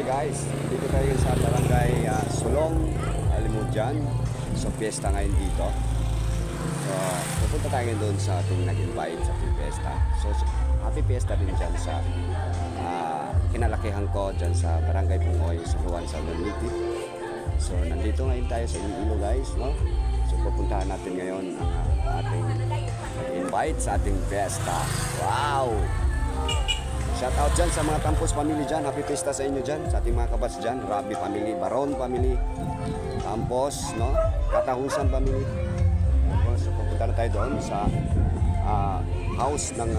Hi guys, dito tayo sa barangay Sulong, Alimujan. So piyesta ngayon dito. So pupunta tayo doon sa ating nag-invite sa piyesta. So happy piyesta din dyan sa kinalakihan ko dyan sa barangay Pungoy, sa Juan, sa Luliti. So nandito ngayon tayo sa Iloilo guys, no? So pupuntahan natin ngayon ang ating nag-invite sa ating piyesta. Wow! Shout out dyan sa mga Tampos family dyan. Happy Fiesta sa inyo dyan. Sa ating mga kabats dyan. Rabi family, Baron family, Tampos, no? Katahusan family. So pupunta na tayo doon sa house ng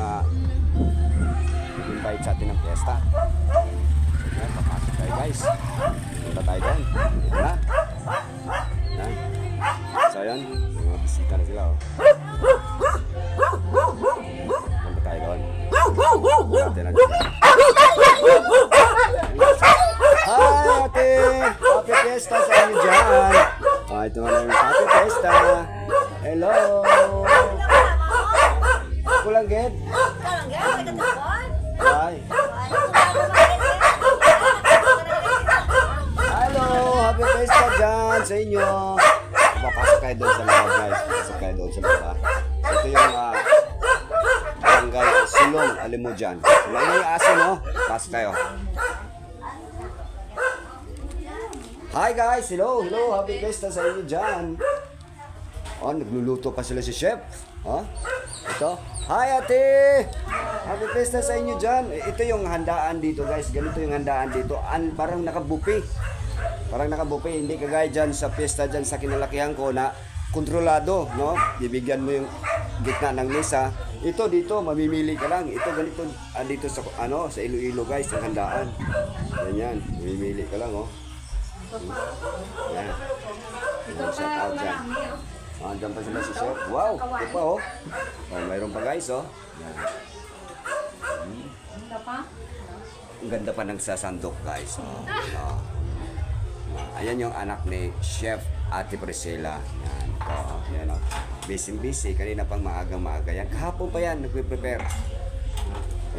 invite sa atin ng fiesta. So papasok tayo guys. Punta tayo doon. Ito na. Yan. So yan. Mga bisita na sila. Punta tayo doon. Hi ate! Happy Fiesta sa inyo dyan! Ito na yung Happy Fiesta! Hello! Kulanggit? Hi! Hello! Happy Fiesta dyan sa inyo! Papasok kayo doon sa loob guys. Papasok kayo doon sa loob. Ito yung barangay Sulong, Alimujan. Wala yung aso, no? Pasok tayo. Hi guys! Hello! Hello! Happy Fiesta sa inyo dyan. Oh, nagluluto pa sila si Chef. Oh, ito. Hi ate! Happy Fiesta sa inyo dyan. Ito yung handaan dito guys. Ganito yung handaan dito. Parang nakabupi. Parang nakabupi. Hindi kagaya dyan sa fiesta dyan sa kinalakihan ko na kontrolado, no? Bibigyan mo yung gitna ng mesa. Ito dito, mamimili ka lang. Ito ganito dito sa sa Iloilo guys, ang handaan. Ganyan, mamimili ka lang, oh. Yan. Shout out dyan. Andyan pa sila si Chef. Wow, ito pa, oh. Mayroon pa guys, oh. Yan. Ang ganda pa ng sasandok guys, oh. Ayan yung anak ni Chef Ate Priscilla. Yan. Yan, oh. Busy. Kanina pang maaga yan. Kahapon pa yan, nagpe-prepare.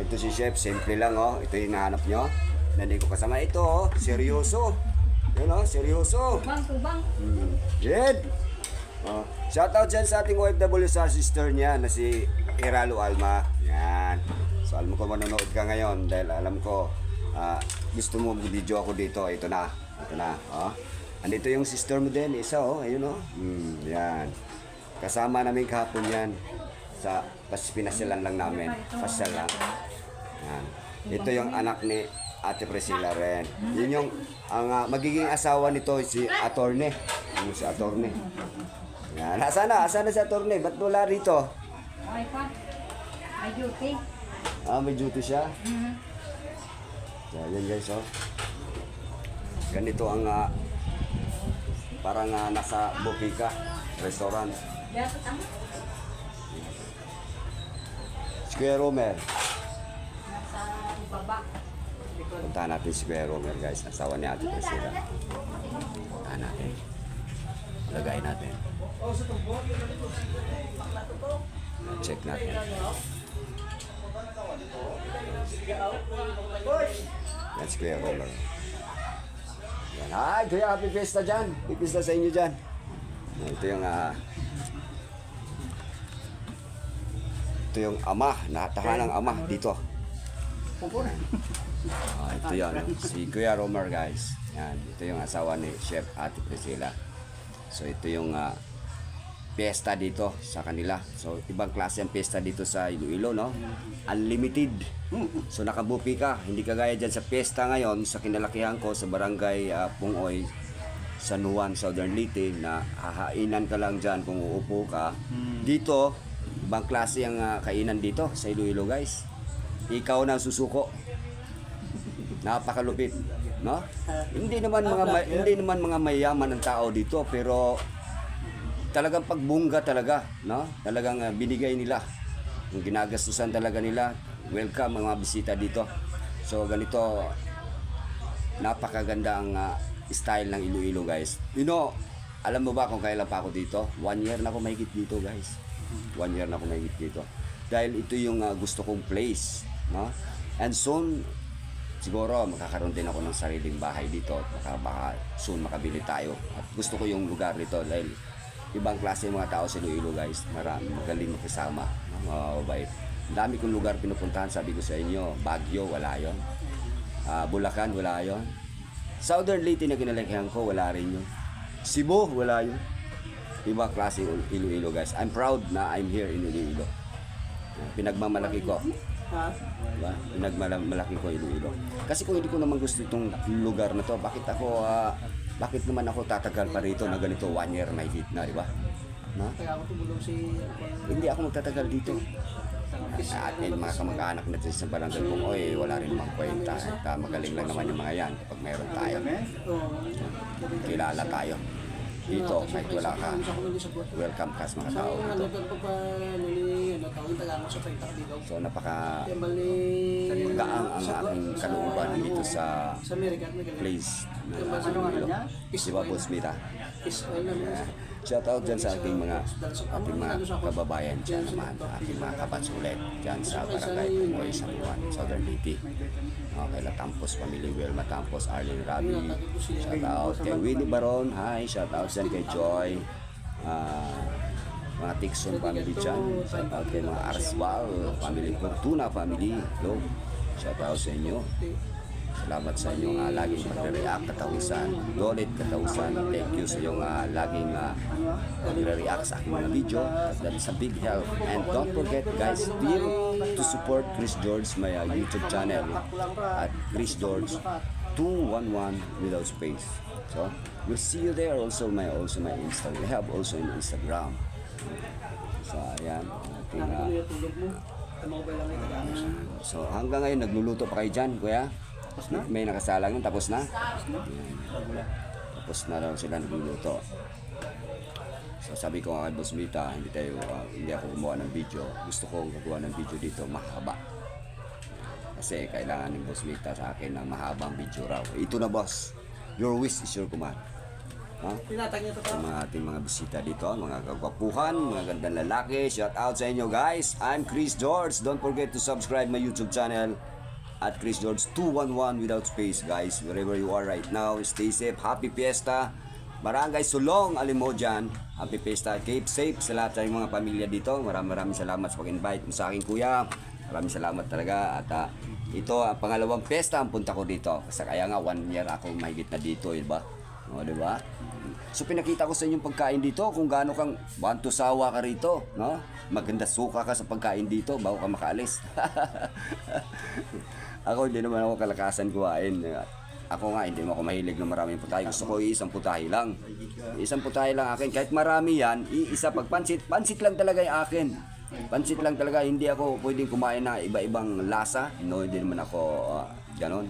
Ito si Chef, simple lang, oh. Ito yung nahanap nyo. Nandito ko kasama ito, oh. Seryoso. Yan, oh, seryoso. Tubang. Jed! Oh. Shout out dyan sa ating OFW sa sister niya na si Iralo Alma. Yan. So alam ko manonood ka ngayon dahil alam ko gusto mo video ako dito. Ito na. Oh. Andito yung sister mo din. Isa, oh. Ayun, oh. Yan. Kasama namin kahapon yan. Sa pinasyalan lang namin. Pasyal lang. Yan. Ito yung anak ni Ate Priscilla rin. Yun yung magiging asawa nito si Attorney. Si Attorney. Yan. Asan na si Attorney? Ba't wala rito? Ay pa. May duty. May duty siya? Yan guys, oh. Ganito ang parang nasa Bopika restaurant. Square Romer. Nasa baba. Puntahan natin si Square Romer guys. Asawa ni Ate Priscilla. Puntahan natin. Lagay natin. Check natin. Yan Square Romer. Yan. Hi, kuya, happy fiesta dyan. Happy fiesta sa inyo dyan. Ito yung ama, natahanang ama dito. Ito yan, si Kuya Romer guys. Yan, ito yung asawa ni Chef Ate Priscilla. So ito yung fiesta dito sa kanila. So ibang klase ang fiesta dito sa Iloilo, no? Unlimited. So nakabupi ka, hindi kagaya dyan sa fiesta ngayon sa kinalakihan ko sa barangay Pungoy, San Juan, Southern Leyte na hahainan ka lang dyan kung uupo ka. Dito, ibang klase ang kainan dito sa Iloilo guys. Ikaw na susuko. Napakalupit, no? Hindi naman mga mayaman ang tao dito, pero talagang pagbungga talaga, no? Talagang binigay nila. Yung ginagastusan talaga nila. Welcome mga bisita dito. So ganito napakaganda ang style ng Iloilo guys. You know, alam mo ba kung kailan pa ako dito? 1 year na ako mahigit dito guys. 1 year na ako mahigit dito. Dahil ito yung gusto kong place, no? And soon siguro makakaroon din ako ng sariling bahay dito at baka soon makabili tayo. At gusto ko yung lugar nito dahil ibang klase ng mga tao sa Iloilo guys. Marami, magaling makisama, mabait. Ang dami kong lugar pinupuntahan, sabi ko sa inyo. Baguio, wala yon. Bulacan, wala yon. Southern Leyte na kinalakihan ko, wala rin yun. Cebu, wala yun. Ibang klase Iloilo guys. I'm proud na I'm here in Iloilo. Pinagmamalaki ko. Diba? Pinagmamalaki ko Iloilo. Kasi kung hindi ko naman gusto itong lugar na to, bakit naman ako tatagal pa rito na ganito 1 year may hit na, di ba? No? Hindi ako magtatagal dito. At may mga kamag-anak natin sa barangay kung oy, wala rin namang kwenta. At magaling lang naman yung mga yan kapag meron tayo. Kilala tayo. Dito, kahit wala ka, welcome ka sa mga tao dito. So napaka-gaang ang aking kalooban dito sa place na Iloilo. Di ba, Boss Mita? Shout out dyan sa ating mga kababayan dyan naman, ating mga kabats ulit dyan sa barangay Pumoy, San Juan, Southern Leyte. Okay, Latampos, Family Wilma Tampos, Arlene Rabi. Shout out kay Winnie Baron. Hi, shout out dyan kay Joy. Mga Tixon family dyan. Shout out kay mga Arswal family, Fortuna family. Hello. Shout out sa inyo. Salamat sa inyong laging magre-react katausan. Dolit katausan. Thank you sa inyong laging magre-react sa aking mga video. That is a big help. And don't forget guys, still to support Chris George, my YouTube channel at Chris George 211 without space. So we'll see you there. Also my Instagram. We have also an Instagram. So ayan. So hanggang ngayon nagluluto pa kayo dyan, kuya? May nakasalang yun, tapos na? Tapos na lang sila nagluluto. So sabi ko nga kay Boss Mita, hindi ako gumawa ng video. Gusto ko gumawa ng video dito mahaba. Kasi kailangan ng Boss Mita sa akin ng mahabang video raw. Ito na boss, your wish is your command. Mga ating mga bisita dito, mga kagwapuhan, mga gandang lalaki. Shout out sa inyo guys. I'm Chris George. Don't forget to subscribe my YouTube channel at Chris George 211 without space guys. Wherever you are right now, stay safe. Happy Fiesta, Barangay Sulong, Alimodyan. Happy Fiesta, keep safe sa lahat ng mga pamilya dito. Maraming salamat sa pag-invite mo sa akin kuya. Maraming salamat talaga. At ito ang pangalawang fiesta ang punta ko dito. Kasi kaya nga 1 year ako mahigit na dito, diba? O, diba? So pinakita ko sa inyong pagkain dito kung gaano kang banto sawa ka rito, no? Maganda suka ka sa pagkain dito bago ka makaalis. Ako hindi naman ako kalakasan kuhain. Ako nga hindi naman ako mahilig ng maraming putahe. Gusto ko isang putahe lang. Isang putahe lang akin. Kahit marami yan, isa pag pansit lang talaga yung akin. Pansit lang talaga. Hindi ako pwedeng kumain na iba-ibang lasa. No, hindi naman ako ganon.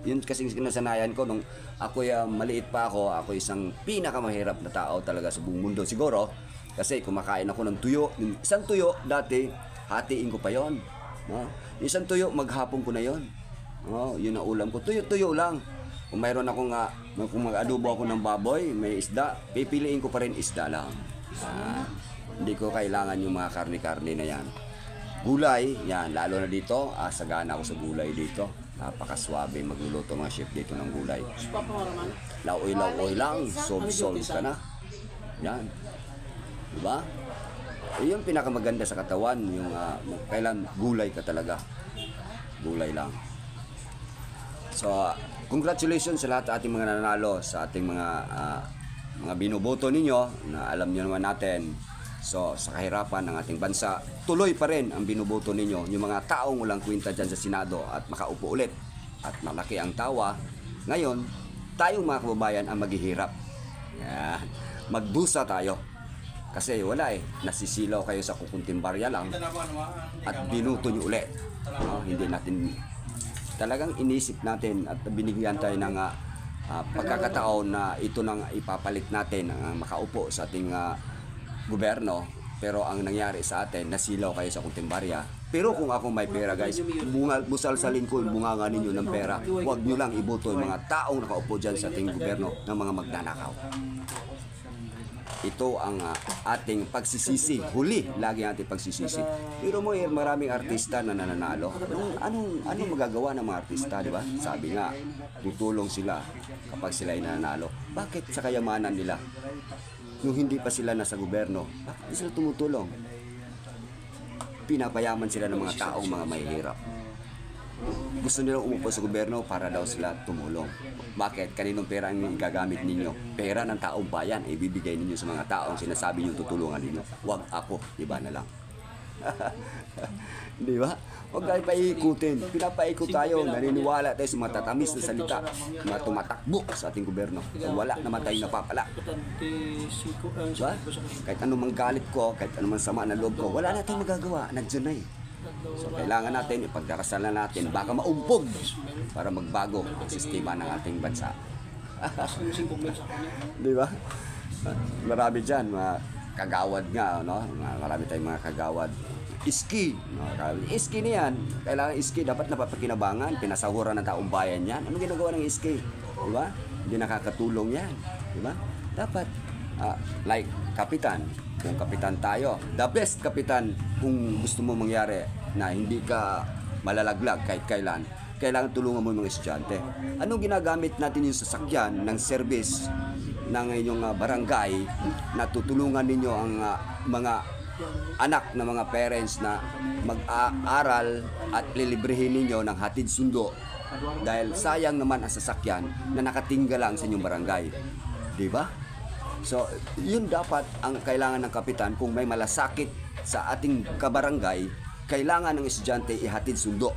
Yun kasi kinasanayan ko nung ako maliit pa ako isang pinakamahirap na tao talaga sa buong mundo. Siguro, kasi kumakain ako ng tuyo. Isang tuyo dati, hatiin ko pa yon. No? Isang tuyo, maghapon ko na yon. Oh, yun ang ulam ko. Tuyo lang. Kung mayroon akong kung mag-adobo ako ng baboy, may isda, pipiliin ko pa rin isda lang. Hindi ko kailangan yung mga karne-karne na yan. Gulay, yan, lalo na dito, sagana ako sa gulay dito. Napakaswabe magluluto mga chef dito ng gulay. Laoy lang, solve ka na. Yan. Diba? Yung pinakamaganda sa katawan, yung kailan gulay ka talaga. Gulay lang. So, congratulations sa lahat ng ating mga nanalo, sa ating mga binoboto ninyo na alam nyo naman natin. So, sa kahirapan ng ating bansa, tuloy pa rin ang binoboto ninyo. Yung mga taong walang kwenta dyan sa Senado at makaupo ulit at malaki ang tawa. Ngayon, tayong mga kababayan ang maghihirap. Yan. Magdusa tayo. Kasi wala nasisilaw kayo sa kukunting barya lang at binuto nyo ulit. Hindi natin talagang inisip natin at binigyan tayo ng pagkakataon na ito nang ipapalit natin ang makaupo sa ating gobyerno. Pero ang nangyari sa atin, nasilaw kayo sa kuntimbarya. Pero kung ako may pera guys, busalsalin ko yung bunganga ninyo ng pera. Huwag nyo lang iboto yung mga taong nakaupo dyan sa ating gobyerno ng mga magnanakaw. ito ang ating pagsisisi. Huli, lagi ang ating pagsisisi. Pero mo, maraming artista na nananalo. Anong magagawa ng mga artista, di ba? Sabi nga, tutulong sila kapag sila ay nananalo. Bakit sa kayamanan nila? Nung hindi pa sila nasa gobyerno, bakit sila tumutulong? Pinapayaman sila ng mga taong mga mahihirap. Gusto nilang umupo sa gobyerno para daw sila tumulong. Bakit? Kaninong pera ang gagamit ninyo? Pera ng taong bayan ay ibibigay ninyo sa mga taong sinasabi niyo tutulungan ninyo. Huwag ako, iba na lang. Di ba? Huwag kayo paikutin. Pinapaikot tayo. Naniniwala tayo sa mga tatamis na salita na tumatakbo sa ating gobyerno. Wala naman tayong napapala. Diba? Kahit anumang galit ko, kahit anumang sama ng loob ko, wala na tayong magagawa. Nandiyan na eh. So kailangan natin, ipagdarasalan natin, baka maumpog para magbago ang sistema ng ating bansa. Di ba? Marami dyan, mga kagawad nga, no? Marami tayong mga kagawad. Iski. No? Iski na yan. Kailangan iski, dapat napapakinabangan, pinasahuran ng taong bayan yan. Anong ginagawa ng iski? Di ba? Hindi nakakatulong yan. Di ba? Dapat, like kapitan, kung kapitan tayo, the best kapitan kung gusto mo mangyari na hindi ka malalaglag kahit kailan, kailangan tulungan mo yung mga estudyante. Anong ginagamit natin yung sasakyan ng service ng inyong barangay na tutulungan ninyo ang mga anak ng mga parents na mag-aaral at lilibrehin ninyo ng hatid sundo dahil sayang naman ang sasakyan na nakatingga lang sa inyong barangay. Di ba? So, yun dapat ang kailangan ng kapitan kung may malasakit sa ating kabarangay, kailangan ng estudyante ihatid sundo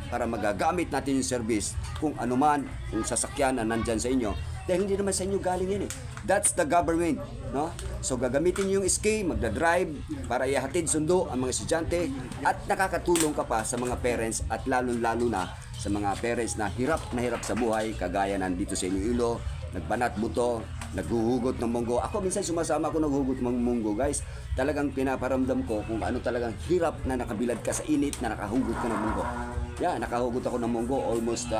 para magagamit natin yung service kung anuman yung sasakyan na nandyan sa inyo dahil hindi naman sa inyo galing yan eh. That's the government, no? So gagamitin niyo yung SK, magdadrive para ihatid sundo ang mga estudyante at nakakatulong ka pa sa mga parents at lalo-lalo na sa mga parents na hirap sa buhay kagaya nandito sa Iloilo, nagbanat buto, naghuhugot ng munggo. Ako minsan sumasama ako naghuhugot ng munggo, guys. Talagang pinaparamdam ko kung ano talagang hirap na nakabilad ka sa init na nakahugot ka ng munggo. Yeah, nakahugot ako ng munggo almost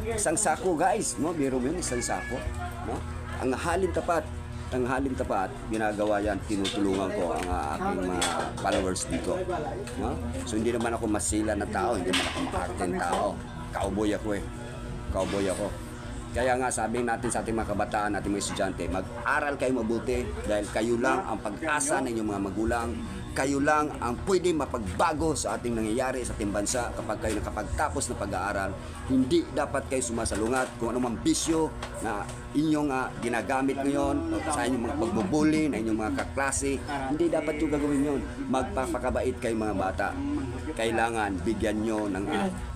isang sako, guys. No, biro mo yun, isang sako. No? Ang halin tapat, ginagawa yan, tinutulungan ko ang aking mga followers dito. No? So hindi naman ako masila na tao, hindi naman ako makarten tao. Cowboy ako. Kaya nga sabi natin sa ating mga kabataan, ating mga estudyante, mag-aral kayo mabuti dahil kayo lang ang pag-asa ng inyong mga magulang. Kayo lang ang pwede mapagbago sa ating nangyayari sa ating bansa kapag kayo nakapagtapos ng pag-aaral. Hindi dapat kayo sumasalungat kung anumang bisyo na inyong ginagamit ngayon sa inyong mga pagbubuli na inyong mga kaklase. Hindi dapat yung gagawin yun. Magpapakabait kayo mga bata. Kailangan bigyan nyo ng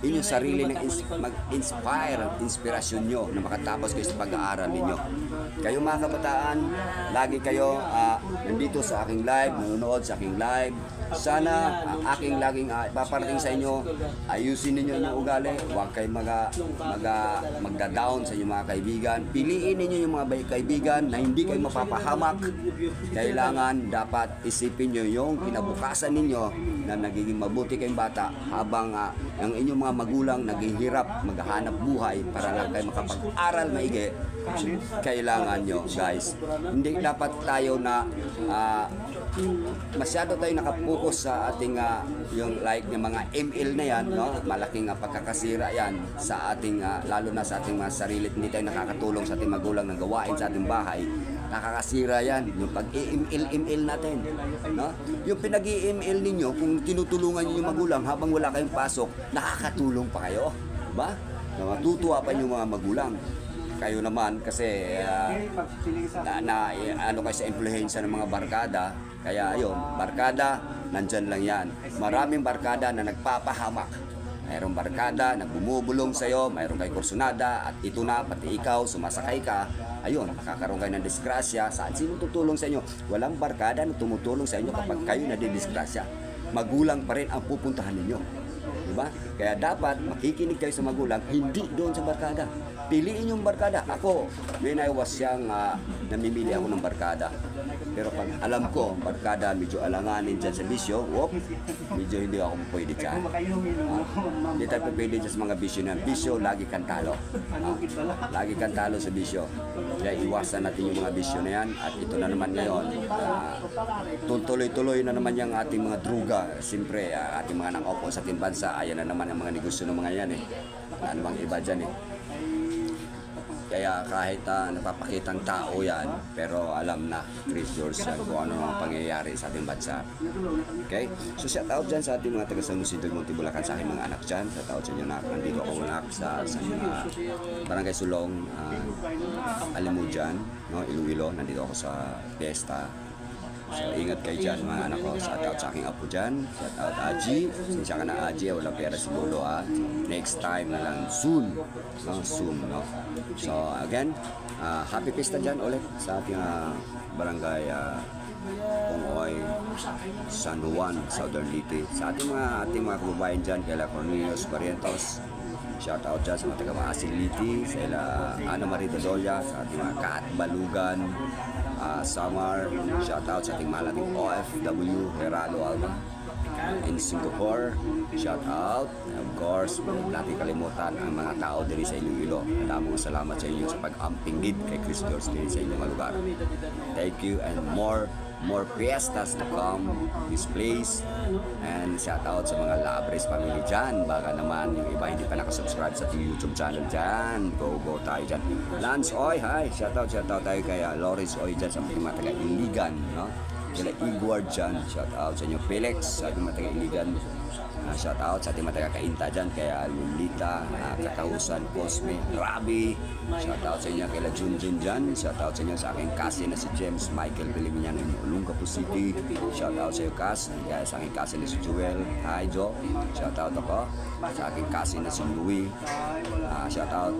inyong sarili ng mag-inspire ang inspirasyon nyo na makatapos kayo sa pag-aaral ninyo. Kayo mga kabataan, lagi kayo nandito sa aking live, nanonood sa aking live. Sana ang aking laging ipaparating sa inyo, ayusin ninyo yung ugali, huwag kayo magda-down sa inyong mga kaibigan. Piliin ninyo yung mga kaibigan na hindi kayo mapapahamak. Kailangan dapat isipin nyo yung kinabukasan ninyo na nagiging mabuti kayong bata habang ang inyong mga magulang naghihirap maghahanap buhay para lang kayo makapag-aral maigi. Kailangan nyo, guys. Hindi dapat tayo na masyado tayo nakapokus sa ating yung like ng mga ML na yan, no? Malaking pagkakasira yan sa ating lalo na sa ating mga sarili. Hindi tayo nakakatulong sa ating magulang ng gawain sa ating bahay. Nakakasira yan yung pag-i-ML natin, no? Yung pinag-i-ML ninyo kung tinutulungan niyo yung magulang habang wala kayong pasok, nakakatulong pa kayo, ba? Matutuwa pa yung mga magulang. Kayo naman kasi ano kayo sa influensya ng mga barkada. Kaya ayun, barkada, nandyan lang yan. Maraming barkada na nagpapahamak. Mayroong barkada na bumubulong sa'yo, mayroong kay kursunada, at ito na, pati ikaw, sumasakay ka. Ayun, nakakaroon kayo ng disgrasya. Sino tutulong sa inyo? Walang barkada na tumutulong sa inyo kapag kayo nadidisgrasya. Magulang pa rin ang pupuntahan ninyo. Diba? Kaya dapat makikinig kayo sa magulang, hindi doon sa barkada. Piliin yung barkada. Ako, when I was young, namimili ako ng barkada. Pero pag alam ko, pagkada medyo alanganin dyan sa bisyo, medyo hindi ako pwede dyan. Hindi tayo pwede dyan sa mga bisyo na bisyo, lagi kang talo. Lagi kang talo sa bisyo. Kaya iwasan natin yung mga bisyo na yan. At ito na naman ngayon, tuloy-tuloy na naman yung ating mga druga. Siyempre, ating mga nakaupo sa ating bansa, ayan na naman ang mga negosyo ng mga yan eh. Ano bang iba dyan eh. Kaya kahit napapakitang tao yan, pero alam na, Chris George yan, kung ano ang pangyayari sa ating bansa. Okay? So shout out dyan sa ating mga taga San Luis del Monte, Bulacan, sa aking mga anak dyan. Shout out sa inyo na nandito ako anak sa mga Barangay Sulong, Alimujan, no? Iloilo, nandito ako sa Fiesta. So, ingat kayo dyan mga anak ko. Shout out sa aking apo dyan. Shout out Aji. Sinsya ka na Aji. Wala pera si Lolo ha. Next time na lang. Soon. No? Soon. No? So again, happy pista dyan ulit sa ating barangay Pongoy, San Juan, Southern Leyte. Sa ating mga kababayan dyan, kaila Cornelius Barrientos. Shout out dyan sa mga taga-Maasin Leyte, sa ila Ana Marie Dodolia, sa ating mga Kaat Balugan, Samar. Shout out sa ating malaking OFW, Heralo Alba. In Singapore, shout out. Of course, natin kalimutan ang mga tao diri sa Iloilo. Maraming salamat sa inyo sa pag-ampingid kay Chris George diri sa inyong lugar. Thank you and more fiestas to come this place. And shout out sa mga Labres family dyan. Baka naman yung iba hindi pa nakasubscribe sa ating YouTube channel dyan. Go tayo dyan. Lance Oy, hi. Shout out tayo kay Loris Oy dyan sa mga taga-Iligan, no? Kila Igor dyan, shout out sa inyo. Felix, sa ating mga taga-Iligan, shout out sa ating mga taga-Kainta dyan, kaya Lulita, Katahusan, Cosme, Rabi, shout out sa inyo. Kila Junjun dyan, shout out sa inyo. Sa aking cousin na si James Michael Pilimian ng Olongapo City, shout out sa iyo Cas. Kaya sa aking cousin na si Joel, hi Jo, shout out ako. Sa aking cousin na si Louie, shout out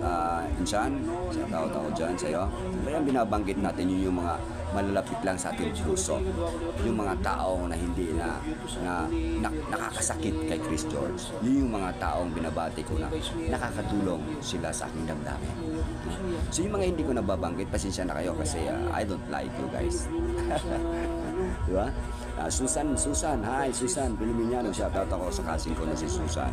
Insan, shout out ako dyan sa iyo. Kaya binabanggit natin yung mga malalapit lang sa ating puso, yung mga tao na hindi na nakakasakit kay Chris George. Yun yung mga taong binabati ko na nakakatulong sila sa aking damdamin. So yung mga hindi ko nababanggit, pasensya na kayo kasi I don't like you guys. Diba? Susan, hi Susan Pilimiano, shout out ako sa cousin ko na si Susan.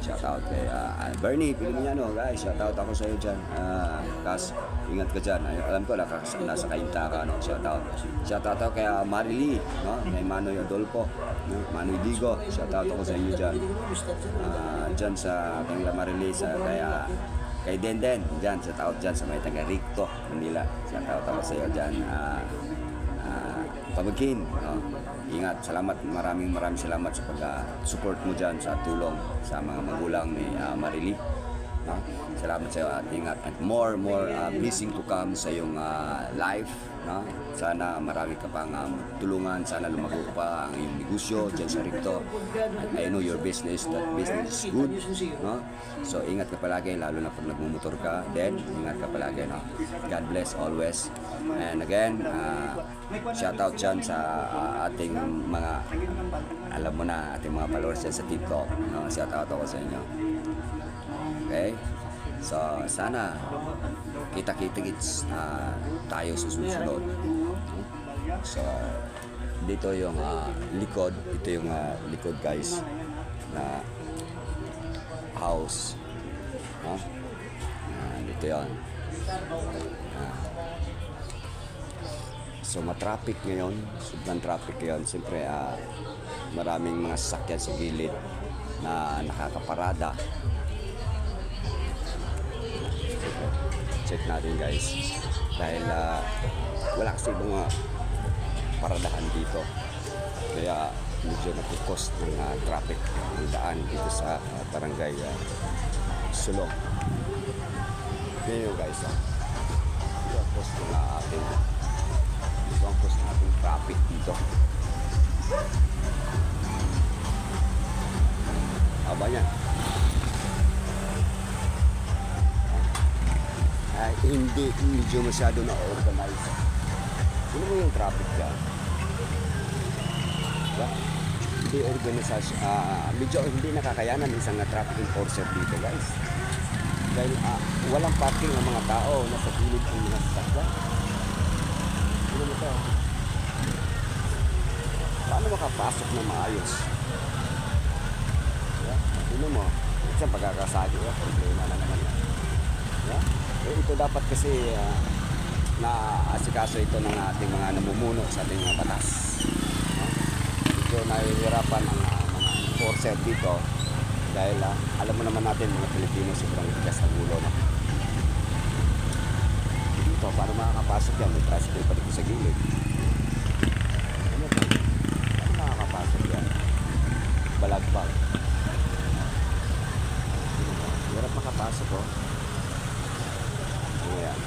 Shout out kay Bernie Pilimiano, guys, shout out ako sa iyo dyan. Kas, ingat ka dyan. Alam ko nasa Kainta ka, no? Shout out ako kay Marily, no? Kay Manoy Adolfo, no? Manoy Digo, shout out ako sa inyo dyan. Dyan sa kanila Marily, kay Denden, dyan, shout out dyan sa may taga Ricto, Manila. Shout out ako sa iyo dyan. Pamagkin, no? Ingat, salamat, maraming salamat sa pag-support mo dyan sa tulong sa mga magulang ni Marily, no? Salamat sa iyo at ingat at more blessing to come sa iyong life, no? Sana marami ka pang tulungan, sana lumago pa ang iyong negosyo dyan sa Ricto. I know your business, that business is good, no? So ingat ka palagi, lalo na pag nagmumotor ka, then ingat ka palagi, no? God bless always. And again, shout out dyan sa ating mga, alam mo na, ating mga followers dyan sa TikTok, no? Shout out ako sa inyo. Okay? So sana kita-kits tayo sa susunod. So dito yung likod, ito yung likod guys na house, no? Dito yan. So matraffic ngayon, sobrang traffic ngayon. Siyempre maraming mga sasakyan sa gilid na nakakaparada. Check natin guys, dahil wala kasi mga paradahan dito, kaya medyo nagkukos ng traffic ng daan dito sa barangay Sulong. Ganyan guys, ito ang cost ng ating traffic dito. Aba yan. Hindi medyo masyado na organize. Ano mo yung traffic dyan? Diba? Hindi organisasyon, medyo hindi nakakayanan isang traffic enforcer dito guys. Dahil walang parking ng mga tao, nasa gilid ang mga sasakyan. Ano mo ito? paano makapasok na maayos? Yeah? Tingnan mo, minsan pagkakasagi, problema na naman yan. Yeah? Eh, ito dapat kasi naasikaso ito ng ating mga namumuno sa ating mga batas. Medyo nahihirapan ang mga enforcer dito dahil alam mo naman natin mga Pilipino sobrang tigas ng ulo. No? Dito, para makakapasok yan, may tricycle pa dito sa gilid. Ano ba? Paano makakapasok yan? Balagbag. Hirap makapasok, oh. Ayan.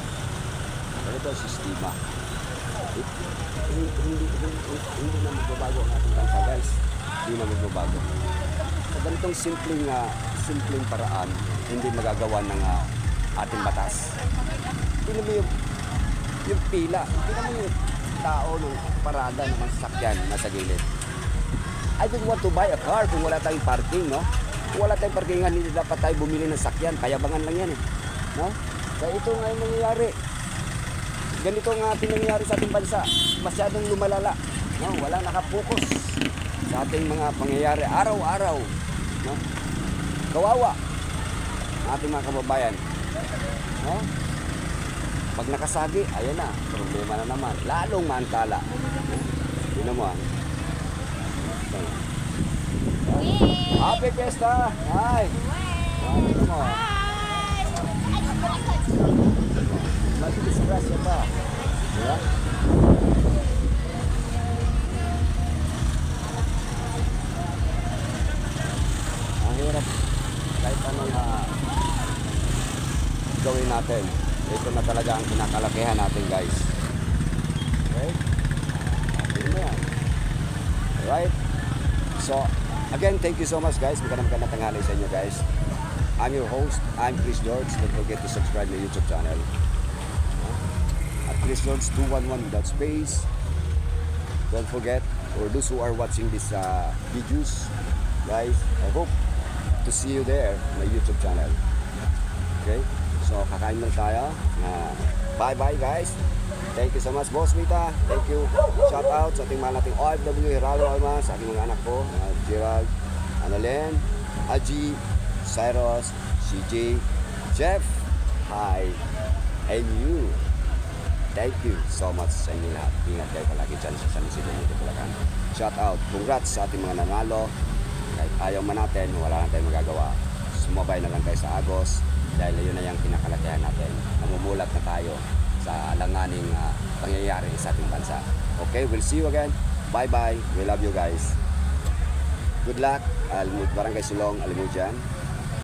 Ano ito ang sistema? Hindi na magbabago ang ating bansa, guys. Hindi na magbabago. Sa ganitong simpleng paraan, hindi magagawa ng ating batas. Tingnan mo yung pila. Tingnan mo yung tao ng parada ng mga sasakyan nasa gilid. I don't want to buy a car kung wala tayong parking, no? Kung wala tayong parkingan, hindi dapat tayo bumili ng sakyan. Payabangan lang yan, eh. No? Kaya ito nga yung nangyayari. Ganito nga ating nangyayari sa ating bansa. Masyadong lumalala. No? Wala nakapokus sa ating mga pangyayari araw-araw. No? Kawawa ang ating mga kababayan. No? Pag nakasagi, ayan na, problema na naman. Lalong maantala. Yun mo. Happy Fiesta! Hi! Yun mo. Mag-disgrasya pa. Diba? Ang hirap kahit anong gawin natin. Ito na talaga ang kinakalakihan natin, guys. Okay? Yun mo yan. Alright? So, again, thank you so much, guys. Magandang tanghali sa inyo, guys. I'm your host. I'm Chris George. Don't forget to subscribe my YouTube channel. At Chris George 211 without space. Don't forget, for those who are watching these videos, guys, I hope to see you there on my YouTube channel. Okay? So, kakain lang tayo. Bye-bye, guys. Thank you so much, Boss Mita. Thank you. Shout out sa ating mga nating OFW, Hiralo Alma, sa aking mga anak ko, Gerald, Annalen, Aji, Cyrus, CJ, Jeff, hi, and you. Thank you so much sa inyo lahat. Ingat kayo palagi dyan sa San Isidro dito Bulacan. Shout out. Congrats sa ating mga nanalo. Kahit ayaw man natin, wala na tayong magagawa. Sumabay na lang tayo sa Agos dahil yun na yung pinakalakihan natin. Namumulat na tayo sa alanganing pangyayari sa ating bansa. Okay, we'll see you again. Bye-bye. We love you guys. Good luck. Barangay Silong, Alimujan.